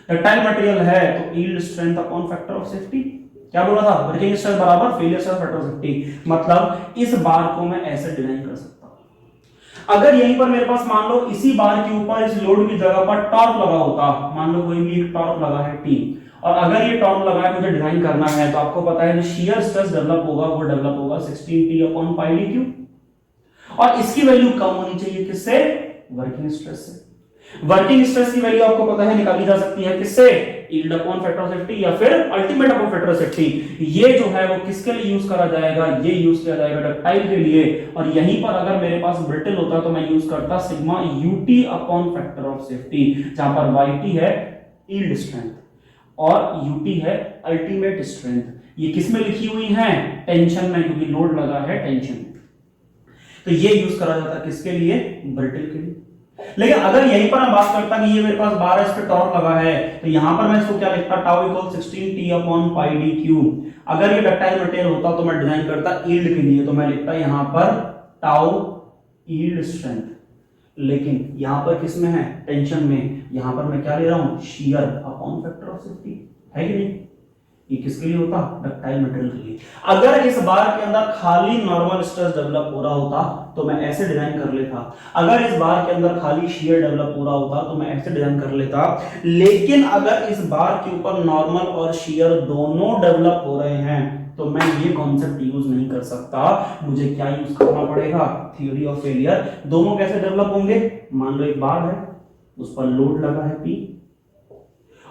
डक्टाइल मटेरियल है तो yield strength upon factor of safety. क्या बोला था? वर्किंग स्ट्रेस बराबर failure stress factor of safety. मतलब इस बार को मैं ऐसे डिजाइन कर सकता हूं। अगर यहीं पर मेरे पास मान लो इसी बार के ऊपर इस लोड की जगह पर टॉर्क लगा होता, मान लो कोई भी एक टॉर्क लगा है T, और अगर ये टॉर्क लगा है मुझे डिजाइन करना है तो आपको पता है जो शियर स्ट्रेस डेवलप होगा वो डेवलप होगा 16T/πd3, और इसकी वैल्यू कम होनी चाहिए किससे? वर्किंग स्ट्रेस से। वर्किंग स्ट्रेस की वैल्यू आपको पता है निकाली जा सकती है किससे? Yield upon factor of safety या फिर ultimate upon factor of safety. ये जो है वो किसके लिए यूज करा जाएगा? ये यूज किया जाएगा डक्टाइल के लिए। और यहीं पर अगर मेरे पास ब्रिटल होता तो मैं यूज करता sigma UT upon factor of safety, जहां पर YT है यील्ड स्ट्रेंथ और UT है अल्टीमेट स्ट्रेंथ। ये किसमें लिखी हुई है? टेंशन में, क्योंकि लोड लगा है टेंशन में। तो ये यूज करा जाता है किसके लिए? ब्रिटल के लिए। लेकिन अगर यहीं पर मैं बात करता कि ये मेरे पास 12 इस पे टॉर्क लगा है तो यहां पर मैं इसको क्या लिखता? Tau equal 16T/πd3। अगर ये डक्टाइल मटेरियल होता तो मैं डिजाइन करता यील्ड के लिए, तो मैं लिखता यहां पर टाउ यील्ड स्ट्रेंथ। लेकिन यहां पर किस में है? टेंशन में। यहां पर मैं क्या ले रहा हूं? Shear upon factor of safety, है कि नहीं? ये किसके लिए होता? डक्टाइल मटेरियल के लिए। अगर इस बार के अंदर खाली नॉर्मल स्ट्रेस डेवलप हो रहा होता तो मैं ऐसे डिजाइन कर लेता, अगर इस बार के अंदर खाली शियर डेवलप हो रहा होता तो मैं ऐसे डिजाइन कर लेता, लेकिन अगर इस बार के ऊपर नॉर्मल और शियर दोनों डेवलप हो रहे हैं तो मैं ये कॉन्सेप्ट यूज नहीं कर सकता। मुझे क्या यूज करना पड़ेगा? Theory of failure. दोनों कैसे डेवलप होंगे? मान लो एक बार है, उस पर लोड लगा है P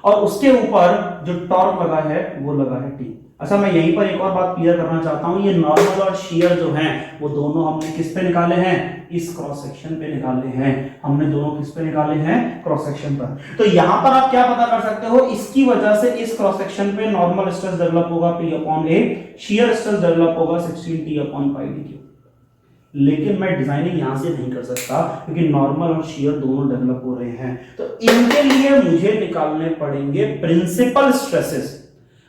और उसके ऊपर जो टॉर्क लगा है वो लगा है T। अच्छा, मैं यहीं पर एक और बात क्लियर करना चाहता हूं, ये नॉर्मल और शियर जो हैं वो दोनों हमने किस पे निकाले हैं? इस क्रॉस सेक्शन पे निकाले हैं। हमने दोनों किस पे निकाले हैं? क्रॉस सेक्शन पर। तो यहां पर आप क्या पता कर सकते हो? इसकी वजह से इस क्रॉस सेक्शन पे नॉर्मल स्ट्रेस डेवलप होगा P/A, शियर स्ट्रेस डेवलप होगा 16T/πd3। लेकिन मैं डिजाइनिंग यहां से नहीं कर सकता क्योंकि नॉर्मल और शियर दोनों डेवलप हो रहे हैं। तो इनके लिए मुझे निकालने पड़ेंगे principal stresses,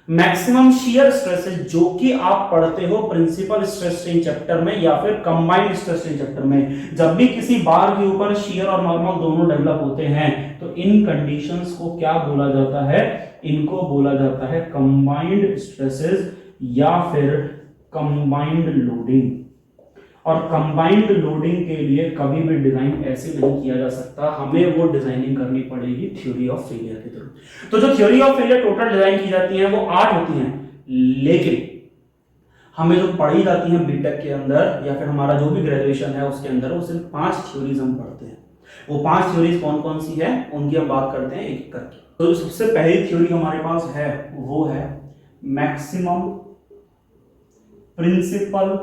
maximum shear stresses, जो कि आप पढ़ते हो प्रिंसिपल स्ट्रेस स्ट्रेन चैप्टर में या फिर कंबाइंड स्ट्रेस स्ट्रेन चैप्टर में। जब भी किसी बार के ऊपर शियर और नॉर्मल दोनों डेवलप होते हैं तो इन कंडीशंस को क्या बोला जाता है? इनको बोला जाता है कंबाइंड स्ट्रेसेस या फिर कंबाइंड लोडिंग। और कंबाइंड लोडिंग के लिए कभी भी डिजाइन ऐसे नहीं किया जा सकता, हमें वो डिजाइनिंग करनी पड़ेगी थ्योरी ऑफ फेलियर के थ्रू। तो जो theory of failure total design की जाती है वो 8 होती हैं, लेकिन हमें जो पढ़ी जाती है बीटेक के अंदर या फिर हमारा जो भी ग्रेजुएशन है उसके अंदर वो सिर्फ 5 थ्योरीज हम पढ़ते हैं। वो 5 थ्योरीज कौन कौन सी है उनकी हम बात करते हैं एक करके। तो जो सबसे पहली थ्योरी हमारे पास है वो है मैक्सिमम प्रिंसिपल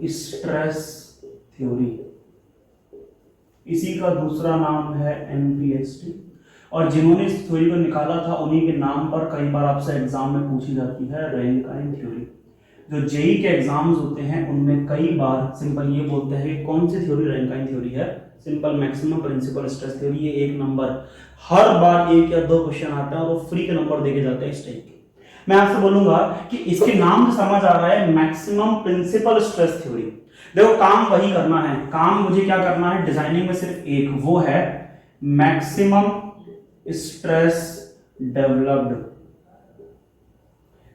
स्ट्रेस थ्योरी। इसी का दूसरा नाम है MPST। और जिन्होंने इस थ्योरी को निकाला था उन्हीं के नाम पर कई बार आपसे एग्जाम में पूछी जाती है रैंकाइन थ्योरी। जो जेई के एग्जाम्स होते हैं उनमें कई बार सिंपल ये बोलते हैं कि कौन सी थ्योरी रैंकाइन थ्योरी है? Simple maximum principal stress theory. ये एक नंबर हर बार 1 या 2 क्वेश्चन आते हैं और वो फ्री के नंबर देके जाते हैं इस टाइप के। मैं आपसे बोलूंगा कि इसके नाम से समझ आ रहा है मैक्सिमम प्रिंसिपल स्ट्रेस थ्योरी। देखो काम वही करना है, काम मुझे क्या करना है डिजाइनिंग में सिर्फ एक, वो है maximum stress developed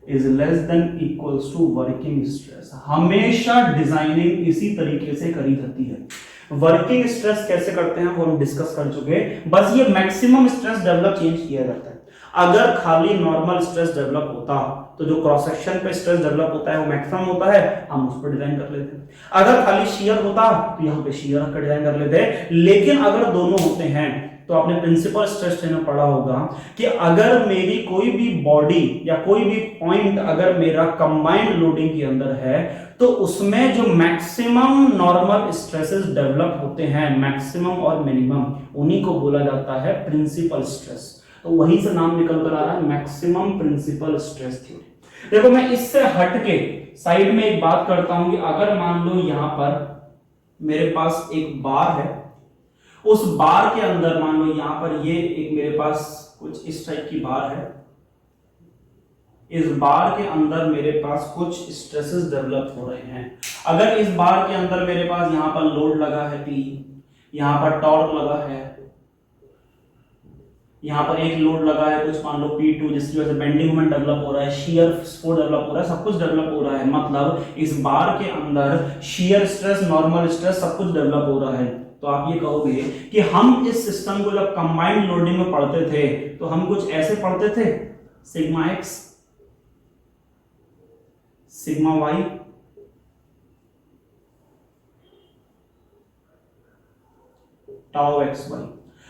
is less than equals to working stress. हमेशा डिजाइनिंग इसी तरीके से करी जाती है। वर्किंग स्ट्रेस कैसे करते हैं वो हम डिस्कस कर चुके हैं, बस ये मैक्सिमम स्ट्रेस डेवलप चेंज किया जाता है। अगर खाली नॉर्मल स्ट्रेस डेवलप होता तो जो क्रॉस सेक्शन पे स्ट्रेस डेवलप होता है वो मैक्सिमम होता है, हम उस पर डिजाइन कर लेते हैं। अगर खाली शियर होता तो यहाँ पे शियर का डिजाइन कर लेते हैं। लेकिन अगर दोनों होते हैं तो आपने प्रिंसिपल स्ट्रेस में पढ़ा होगा कि अगर मेरी कोई भी बॉडी या कोई भी पॉइंट अगर मेरा कंबाइंड लोडिंग के अंदर है तो उसमें जो मैक्सिमम नॉर्मल स्ट्रेसेस डेवलप होते हैं, मैक्सिमम और मिनिमम, उन्हीं को बोला जाता है प्रिंसिपल स्ट्रेस। तो वहीं से नाम निकल कर आ रहा है मैक्सिमम प्रिंसिपल स्ट्रेस थ्योरी। देखो मैं इससे हटके साइड में एक बात करता हूं कि अगर मान लो यहां पर मेरे पास एक बार है, उस बार के अंदर मान लो यहां पर ये एक मेरे पास कुछ इस टाइप की बार है, इस बार के अंदर मेरे पास कुछ स्ट्रेसेस डेवलप हो रहे हैं। अगर इस बार के अंदर मेरे पास यहां पर लोड लगा है P, यहां पर टॉर्क लगा है, यहां पर एक लोड लगा है कुछ मान लो P2 जिसकी वजह से बेंडिंग मोमेंट डेवलप हो रहा है, शियर फोर्स डेवलप हो रहा है, सब कुछ डेवलप हो रहा है। मतलब इस बार के अंदर शियर स्ट्रेस, नॉर्मल स्ट्रेस सब कुछ डेवलप हो रहा है। तो आप ये कहोगे कि हम इस सिस्टम को जब कंबाइंड लोडिंग में पढ़ते थे तो हम कुछ ऐसे पढ़ते थे, sigma X, sigma Y, tau X Y,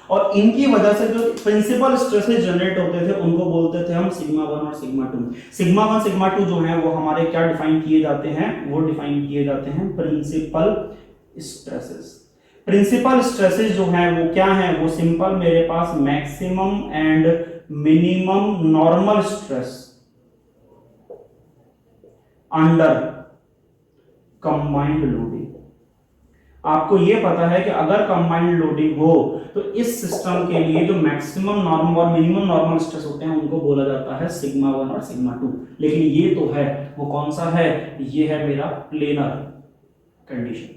और इनकी वजह से जो प्रिंसिपल स्ट्रेसेस जनरेट होते थे उनको बोलते थे हम सिग्मा 1 और सिग्मा 2। सिग्मा 1 सिग्मा 2 जो है वो हमारे क्या डिफाइन किए जाते हैं? वो डिफाइन किए जाते हैं प्रिंसिपल स्ट्रेसेस। प्रिंसिपल स्ट्रेसेस जो हैं वो क्या हैं? वो सिंपल मेरे पास maximum and minimum normal stress under combined loading. आपको यह पता है कि अगर कंबाइंड लोडिंग हो तो इस सिस्टम के लिए जो मैक्सिमम नॉर्मल और मिनिमम नॉर्मल स्ट्रेस होते हैं उनको बोला जाता है सिग्मा 1 और सिग्मा 2। लेकिन ये तो है, वो कौन सा है? ये है मेरा प्लेनर कंडीशन।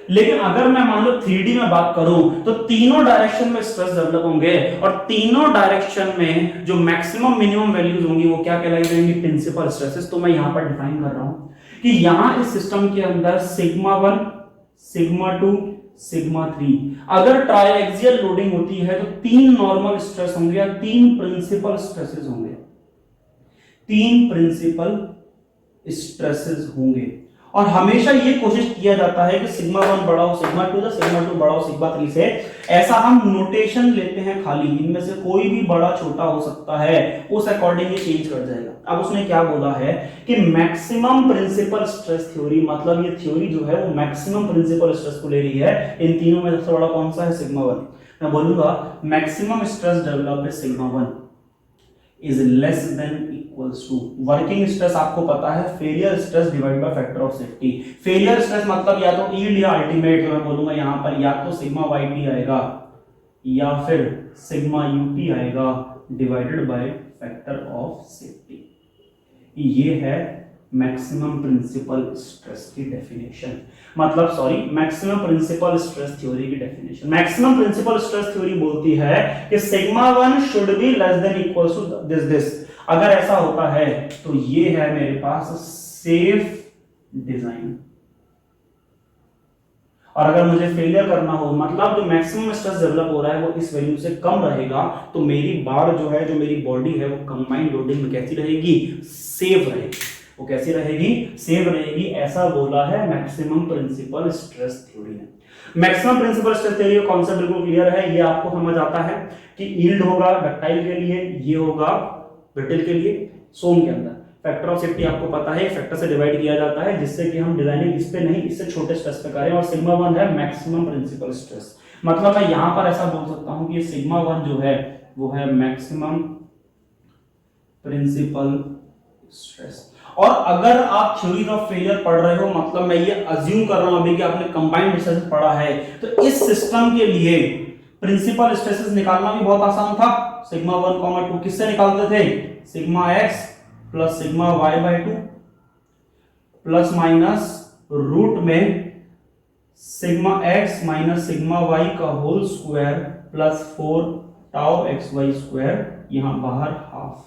लेकिन अगर मैं मान लो 3D में बात करूं तो तीनों डायरेक्शन में स्ट्रेस डेवलप होंगे और तीनों डायरेक्शन में जो मैक्सिमम मिनिमम वैल्यूज होंगी वो क्या कहलाई जाएंगी, प्रिंसिपल स्ट्रेसेस। तो मैं यहां पर डिफाइन कर रहा हूं कि यहां इस सिस्टम के अंदर सिग्मा 1, सिग्मा 2, सिग्मा 3 अगर ट्राइएक्सियल लोडिंग होती है तो तीन नॉर्मल स्ट्रेस होंगे या तीन प्रिंसिपल स्ट्रेसेस होंगे, तीन प्रिंसिपल स्ट्रेसेस होंगे। और हमेशा ये कोशिश किया जाता है कि सिग्मा 1 बड़ा हो सिग्मा 2 से, सिग्मा 2 बड़ा हो सिग्मा 3 से। ऐसा हम नोटेशन लेते हैं खाली, इनमें से कोई भी बड़ा छोटा हो सकता है, उस अकॉर्डिंग ये चेंज कर जाएगा। अब उसने क्या बोला है कि मैक्सिमम प्रिंसिपल स्ट्रेस थ्योरी, मतलब ये थ्योरी जो है वो मैक्सिमम प्रिंसिपल स्ट्रेस को ले रही है। इन तीनों में सबसे बड़ा कौन सा है, सिग्मा 1। मैं बोलूंगा maximum stress developed by sigma 1 is less than equals to working stress. आपको पता है failure stress divide by factor of safety. Failure stress मतलब या तो यील्ड या अल्टीमेट, मैं बोलूंगा यहां पर या तो सिग्मा YT आएगा या फिर सिग्मा UT आएगा divided by factor of safety. ये है मैक्सिमम प्रिंसिपल स्ट्रेस की डेफिनेशन, मतलब sorry maximum principal stress theory की definition. Maximum principal stress theory बोलती है कि sigma 1 should be less than equals to this. अगर ऐसा होता है तो ये है मेरे पास सेफ डिजाइन। और अगर मुझे फेलियर करना हो, मतलब जो मैक्सिमम स्ट्रेस डेवलप हो रहा है वो इस वैल्यू से कम रहेगा, तो मेरी बार जो है, जो मेरी बॉडी है, वो कंबाइंड लोडिंग में कैसी रहेगी, सेफ रहेगी। वो कैसी रहेगी, सेफ रहेगी। ऐसा बोला है मैक्सिमम प्रिंसिपल स्ट्रेस थ्योरी ने। मैक्सिमम प्रिंसिपल स्ट्रेस थ्योरी का कॉन्सेप्ट बिल्कुल क्लियर है, ये आपको समझ आता है कि यील्ड होगा डक्टाइल के लिए, ये होगा ब्रिटल के लिए। सोम के अंदर फैक्टर ऑफ सेफ्टी आपको पता है, फैक्टर से डिवाइड किया जाता है जिससे कि हम डिजाइनिंग इस पे नहीं, इससे छोटे स्ट्रेस पे करें। और सिग्मा 1 है मैक्सिमम प्रिंसिपल स्ट्रेस, मतलब मैं यहां पर ऐसा बोल सकता हूं कि ये सिग्मा 1 जो है वो है मैक्सिमम प्रिंसिपल स्ट्रेस। और अगर आप थ्योरी ऑफ फेलियर पढ़ रहे हो, मतलब मैं ये अज्यूम कर रहा हूं अभी कि आपने कंबाइंड स्ट्रेसेस पढ़ा है, तो इस सिस्टम के लिए प्रिंसिपल स्ट्रेसेस निकालना भी बहुत आसान था। सिग्मा 1, 2 किससे निकालते थे, sigma x plus sigma y/2 plus minus root में sigma x minus sigma y का whole square plus 4 tau xy², यहां बाहर हाफ,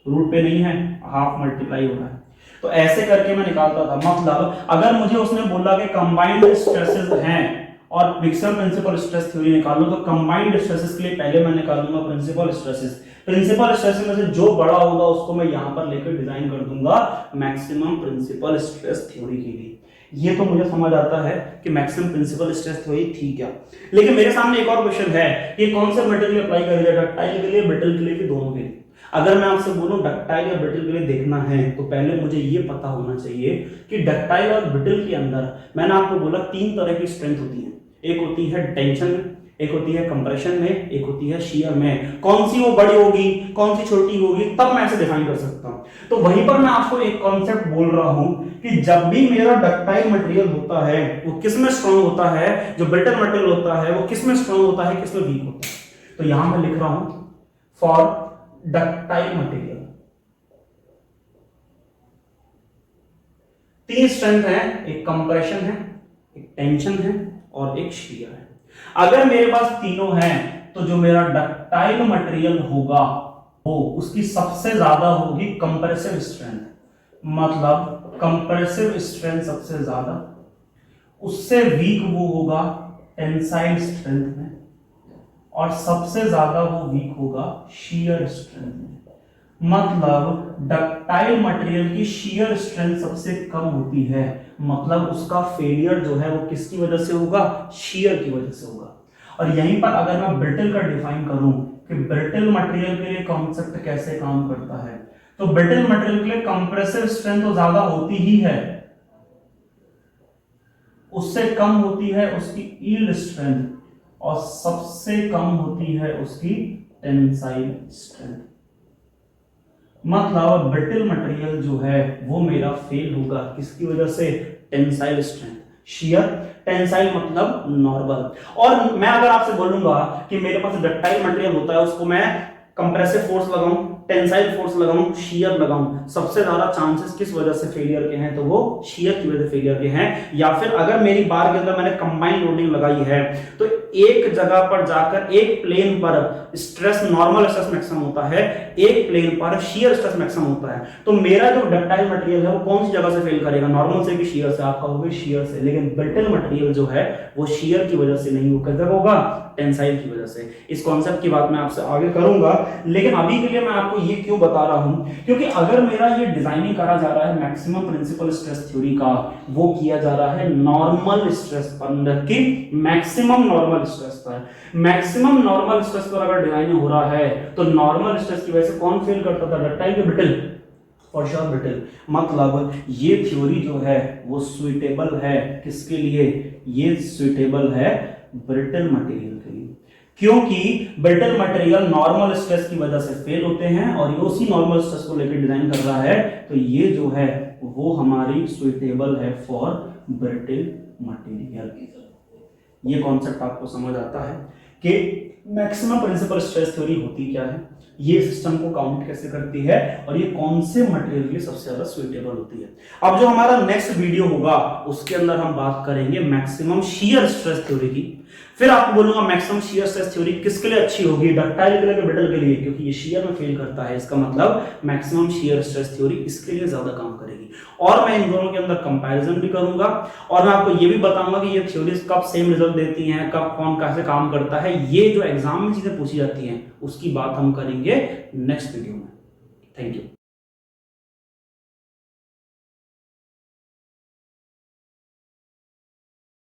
रूट पे नहीं है, हाफ मल्टीप्लाई हो रहा है। तो ऐसे करके मैं निकालता था। मतलब अगर मुझे उसने बोला कि कंबाइंड स्ट्रेसेस हैं और मैक्सिमम प्रिंसिपल स्ट्रेस थ्योरी निकालो, तो कंबाइंड स्ट्रेसेस के लिए पहले मैं निकालूंगा प्रिंसिपल स्ट्रेसेस। प्रिंसिपल स्ट्रेसेस में से जो बड़ा होगा उसको मैं यहां पर लेकर डिजाइन कर दूंगा मैक्सिमम प्रिंसिपल स्ट्रेस थ्योरी के लिए। ये तो मुझे समझ आता है कि मैक्सिमम प्रिंसिपल स्ट्रेस थ्योरी थी क्या। लेकिन मेरे सामने एक और क्वेश्चन है, ये कौन से मेटेरियल अप्लाई करेगा, डक्टाइल के लिए, ब्रिटल के लिए, कि दोनों के लिए। अगर मैं आपसे बोलूं डक्टाइल या ब्रिटल के लिए देखना है, तो पहले मुझे ये पता होना चाहिए कि डक्टाइल और ब्रिटल के अंदर मैंने आपको बोला तीन तरह की स्ट्रेंथ होती है। एक होती है टेंशन में, एक होती है कंप्रेशन में, एक होती है शियर में। कौन सी वो बड़ी होगी, कौन सी छोटी होगी, तब मैं ऐसे डिफाइन कर सकता हूं। तो वहीं पर मैं आपको एक कॉन्सेप्ट बोल रहा हूं कि जब भी मेरा डक्टाइल मटेरियल होता है वो किस में स्ट्रांग होता है, जो ब्रिटल मटेरियल होता है वो किस में स्ट्रांग होता है, किस में वीक होता है। तो यहां मैं लिख रहा हूं फॉर डक्टाइल मटेरियल तीन स्ट्रेंथ है, एक कंप्रेशन है, एक टेंशन है और एक शियर है। अगर मेरे पास तीनों हैं तो जो मेरा डक्टाइल मटेरियल होगा वो उसकी सबसे ज्यादा होगी कंप्रेसिव स्ट्रेंथ, मतलब कंप्रेसिव स्ट्रेंथ सबसे ज्यादा, उससे वीक वो होगा टेंसाइल स्ट्रेंथ में, और सबसे ज्यादा वो वीक होगा शियर स्ट्रेंथ में। मतलब डक्टाइल मटेरियल की शियर स्ट्रेंथ सबसे कम होती है, मतलब उसका फेलियर जो है वो किसकी वजह से होगा, शियर की वजह से होगा। और यहीं पर अगर मैं ब्रिटल का डिफाइन करूं कि ब्रिटल मटेरियल के लिए कॉन्सेप्ट कैसे काम करता है, तो ब्रिटल मटेरियल के लिए कंप्रेसिव स्ट्रेंथ तो ज्यादा होती ही है, उससे कम होती है उसकी यील्ड स्ट्रेंथ, और सबसे कम होती है उसकी टेंसाइल स्ट्रेंथ। मतलब ब्रिटल मटेरियल जो है वो मेरा फेल होगा किसकी वजह से, टेंसाइल स्ट्रेंथ, शियर, टेंसाइल मतलब नॉर्मल। और मैं अगर आपसे बोलूंगा कि मेरे पास डक्टाइल मटेरियल होता है उसको मैं कंप्रेसिव फोर्स लगाऊं, टेंसाइल फोर्स लगाऊं, शियर लगाऊं, सबसे ज्यादा चांसेस किस वजह से फेलियर के हैं? तो वो शियर की वजह से फेलियर के हैं। या फिर अगर मेरी बार के अंदर मैंने कंबाइंड लोडिंग लगाई है तो एक जगह पर जाकर एक प्लेन पर स्ट्रेस, नॉर्मल स्ट्रेस मैक्सिमम होता है, एक प्लेन पर शियर स्ट्रेस मैक्सिमम होता है, तो मेरा जो डक्टाइल मटेरियल है वो कौन सी जगह से फेल करेगा? नॉर्मल से कि शियर से? आप कहोगे शियर से, लेकिन ब्रिटल मटेरियल जो है वो शियर की वजह से नहीं, वो किधर होगा? टेंसाइल की वजह से। इस कॉन्सेप्ट की बात मैं आपसे आगे करूंगा, लेकिन अभी के लिए मैं आपको ये क्यों बता रहा हूं, क्योंकि अगर मेरा ये डिजाइनिंग करा जा रहा है मैक्सिमम प्रिंसिपल स्ट्रेस थ्योरी का, वो किया जा रहा है नॉर्मल स्ट्रेस पर, कि मैक्सिमम नॉर्मल स्ट्रेस पर। मैक्सिमम नॉर्मल स्ट्रेस पर अगर डिजाइनिंग हो रहा है तो नॉर्मल स्ट्रेस की वजह से कौन फेल करता था? डक्टाइल के ब्रिटल? For sure brittle. मतलब ये थ्योरी जो है वो सुइटेबल है किसके लिए? ये सुइटेबल है ब्रिटल मटेरियल के लिए, क्योंकि ब्रिटल मटेरियल नॉर्मल स्ट्रेस की वजह से फेल होते हैं और ये उसी नॉर्मल स्ट्रेस को लेकर डिजाइन कर रहा है, तो ये जो है वो हमारी सुइटेबल है फॉर ब्रिटल मटेरियल। ये कॉन्सेप्ट आपको समझ आता है कि मैक्सिमम प्रिंसिपल स्ट्रेस थ्योरी होती क्या है, ये सिस्टम को काउंट कैसे करती है, और ये कौन से मटेरियल के सबसे ज्यादा सुइटेबल होती है। अब जो हमारा नेक्स्ट वीडियो होगा उसके अंदर हम बात करेंगे मैक्सिमम शियर स्ट्रेस थ्योरी की। फिर आपको बोलूंगा मैक्सिमम शियर स्ट्रेस थ्योरी किसके लिए अच्छी होगी? डक्टाइल के लिए, ब्रिटल के लिए? क्योंकि ये शियर में फेल करता है, इसका मतलब मैक्सिमम शियर स्ट्रेस थ्योरी इसके लिए ज्यादा काम करेगी। और मैं इन दोनों के अंदर कंपैरिजन भी करूंगा, और मैं आपको ये भी बताऊंगा कि ये थ्योरीज कब सेम रिजल्ट देती हैं, कब कौन कैसे काम करता है। ये जो एग्जाम में चीजें पूछी जाती हैं उसकी बात हम करेंगे नेक्स्ट वीडियो में। Thank you.